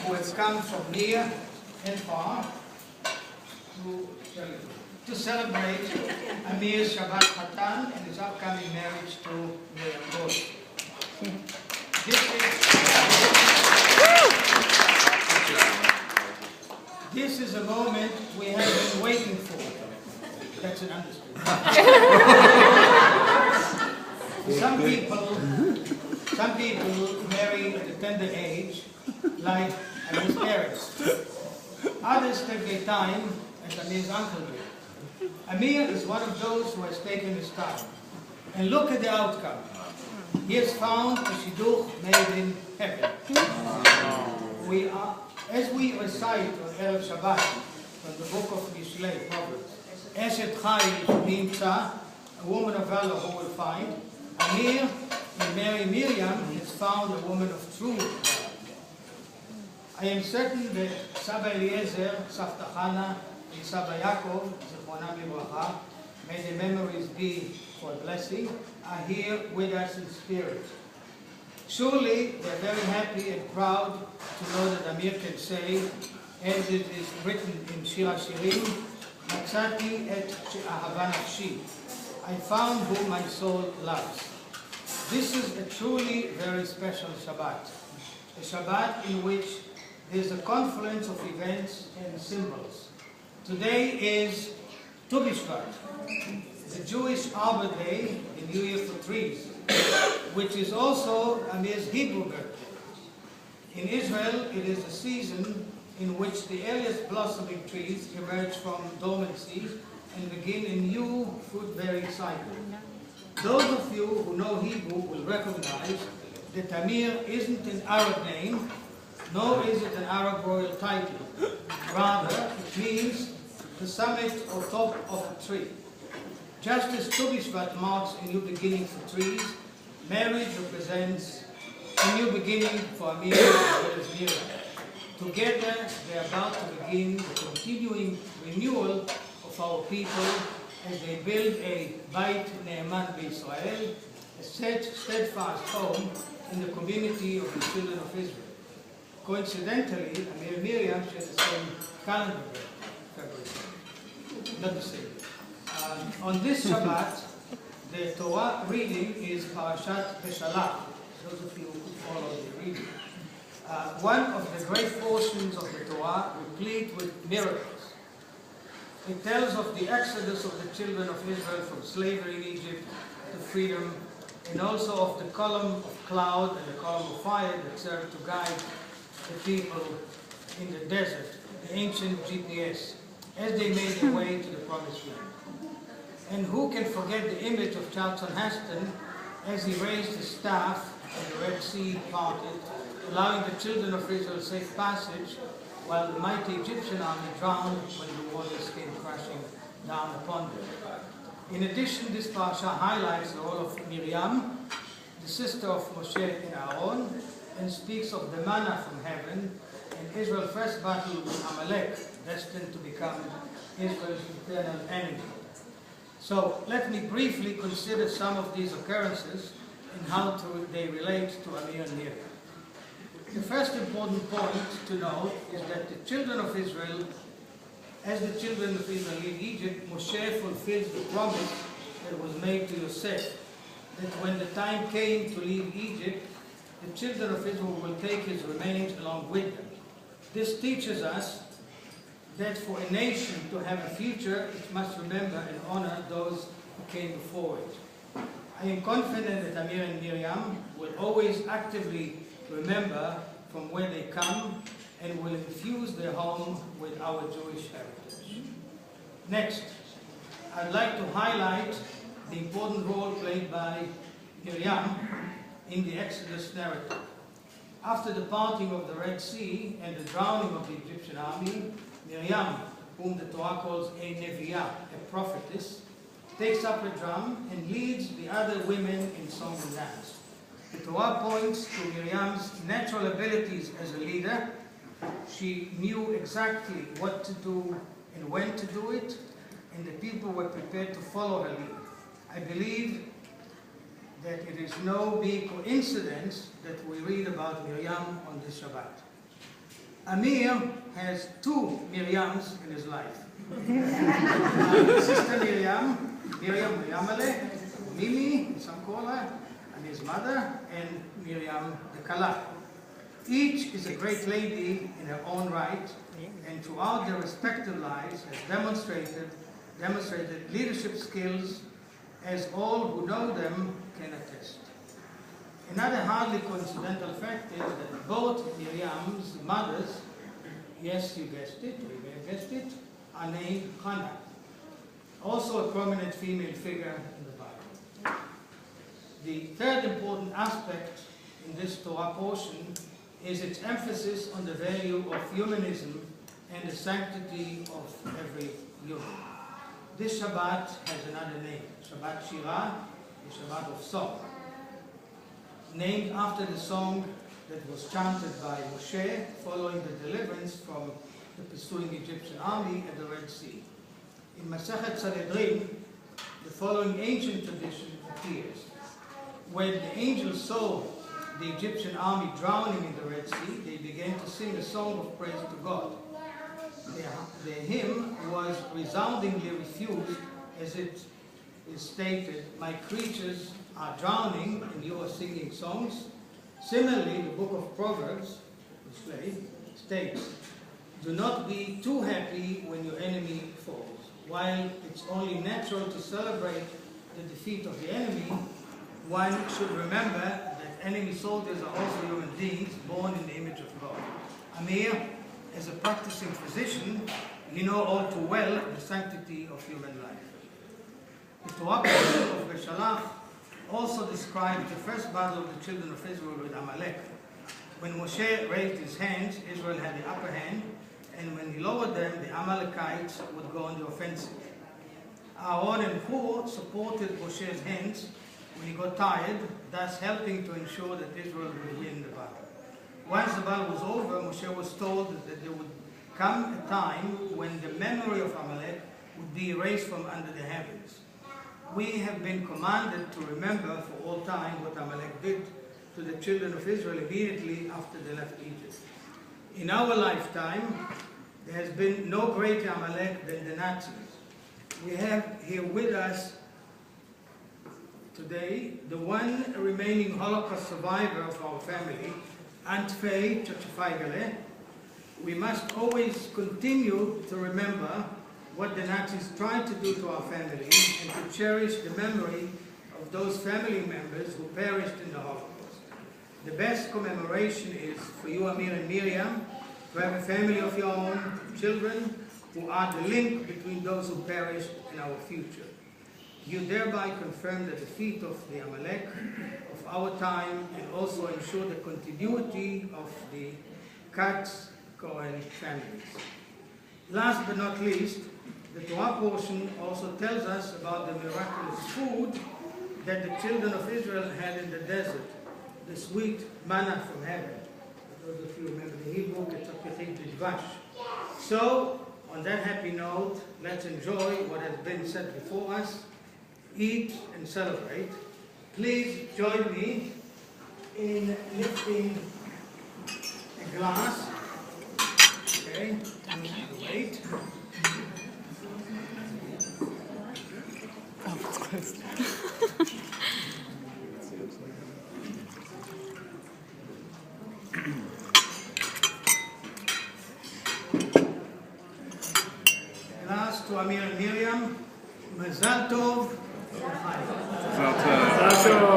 who have come from near and far to celebrate Amir's Shabbat Hatan and his upcoming marriage to Miriam Gold. This is a moment we have been waiting for. That's an understatement. Some people marry at a tender age, like Amir's parents. Others take their time, as Amir's uncle did. Amir is one of those who has taken his time. And look at the outcome. He has found a shidduch made in heaven. As we recite on Erev Shabbat from the book of Mishlei, Proverbs, Eshet Chai Nimtza, a woman of valor who will find, Amir, in Mary Miriam, has found a woman of true valor. I am certain that Saba Eliezer, Savta Chana, and Saba Yaakov, Zichronam Livracha, may their memories be for a blessing, are here with us in spirit. Surely they are very happy and proud to know that Amir can say, as it is written in Shir HaShirim, Matzati et she'ahava nafshi, I found whom my soul loves. This is a truly very special Shabbat. A Shabbat in which there is a confluence of events and symbols. Today is Tu B'Shvat, the Jewish Arbor Day, the New Year for trees, which is also Amir's Hebrew birthday. In Israel, it is a season in which the earliest blossoming trees emerge from dormancy and begin a new fruit-bearing cycle. Those of you who know Hebrew will recognize that Amir isn't an Arab name, nor is it an Arab royal title. Rather, it means the summit or top of a tree. Just as Tu B'Shvat marks a new beginning for trees, marriage represents a new beginning for Amir as well as Miriam. Together, they are about to begin the continuing renewal of our people as they build a Beit Ne'eman B'Yisrael, a steadfast home in the community of the children of Israel. Coincidentally, Amir and Miriam share the same calendar February. Not the same. On this Shabbat, the Torah reading is Parashat Beshalach. Those of you who follow the reading. One of the great portions of the Torah replete with miracles. It tells of the exodus of the children of Israel from slavery in Egypt to freedom, and also of the column of cloud and the column of fire that served to guide the people in the desert, the ancient GPS, as they made their way to the promised land. And who can forget the image of Charlton Heston as he raised his staff and the Red Sea parted, allowing the children of Israel safe passage, while the mighty Egyptian army drowned when the waters came crashing down upon them. In addition, this parasha highlights the role of Miriam, the sister of Moshe and Aaron, and speaks of the manna from heaven and Israel's first battle with Amalek, destined to become Israel's eternal enemy. So let me briefly consider some of these occurrences and how they relate to Amir and Miriam. The first important point to note is that the children of Israel, as the children of Israel leave Egypt, Moshe fulfills the promise that was made to Yosef, that when the time came to leave Egypt, the children of Israel will take his remains along with them. This teaches us that for a nation to have a future, it must remember and honor those who came before it. I am confident that Amir and Miriam will always actively remember from where they come and will infuse their home with our Jewish heritage. Next, I'd like to highlight the important role played by Miriam in the Exodus narrative. After the parting of the Red Sea and the drowning of the Egyptian army, Miriam, whom the Torah calls a Neviah, a prophetess, takes up a drum and leads the other women in song and dance. The Torah points to Miriam's natural abilities as a leader. She knew exactly what to do and when to do it, and the people were prepared to follow her lead. I believe that it is no big coincidence that we read about Miriam on this Shabbat. Amir has two Miriams in his life. Sister Miriam Miriamale, Mimi, some call her, and his mother, and Miriam the Kala. Each is a great lady in her own right, and throughout their respective lives has demonstrated leadership skills, as all who know them can attest. Another hardly coincidental fact is that both Miriam's mothers, yes, you guessed it, or you may have guessed it, are named Hannah, also a prominent female figure in the Bible. The third important aspect in this Torah portion is its emphasis on the value of humanism and the sanctity of every human. This Shabbat has another name, Shabbat Shirah, the Shabbat of song, named after the song that was chanted by Moshe following the deliverance from the pursuing Egyptian army at the Red Sea. In Masechet Sanhedrin, the following ancient tradition appears. When the angels saw the Egyptian army drowning in the Red Sea, they began to sing a song of praise to God. Their hymn was resoundingly refused, as it is stated, "My creatures are drowning and you are singing songs." Similarly, the book of Proverbs states, "Do not be too happy when your enemy falls." While it's only natural to celebrate the defeat of the enemy, one should remember that enemy soldiers are also human beings born in the image of God. Amir, as a practicing physician, you know all too well the sanctity of human life. The Torah portion of Beshalach also describes the first battle of the children of Israel with Amalek. When Moshe raised his hands, Israel had the upper hand, and when he lowered them, the Amalekites would go on the offensive. Aaron and Hur supported Moshe's hands when he got tired, thus helping to ensure that Israel would win the battle. Once the battle was over, Moshe was told that there would come a time when the memory of Amalek would be erased from under the heavens. We have been commanded to remember for all time what Amalek did to the children of Israel immediately after they left Egypt. In our lifetime, there has been no greater Amalek than the Nazis. We have here with us today the one remaining Holocaust survivor of our family, Aunt Faye Chachafagale. We must always continue to remember what the Nazis tried to do to our family and to cherish the memory of those family members who perished in the Holocaust. The best commemoration is for you, Amir and Miriam, to have a family of your own, children, who are the link between those who perished and our future. You thereby confirm the defeat of the Amalek of our time and also ensure the continuity of the Katz Cohen families. Last but not least, the Torah portion also tells us about the miraculous food that the children of Israel had in the desert, the sweet manna from heaven. For those of you who remember the Hebrew, it's So, on that happy note, let's enjoy what has been said before us, eat and celebrate. Please join me in lifting a glass. Okay, wait. Oh, it's closed. Glass to Amir and Miriam. Mazal Tov. Mazal Tov.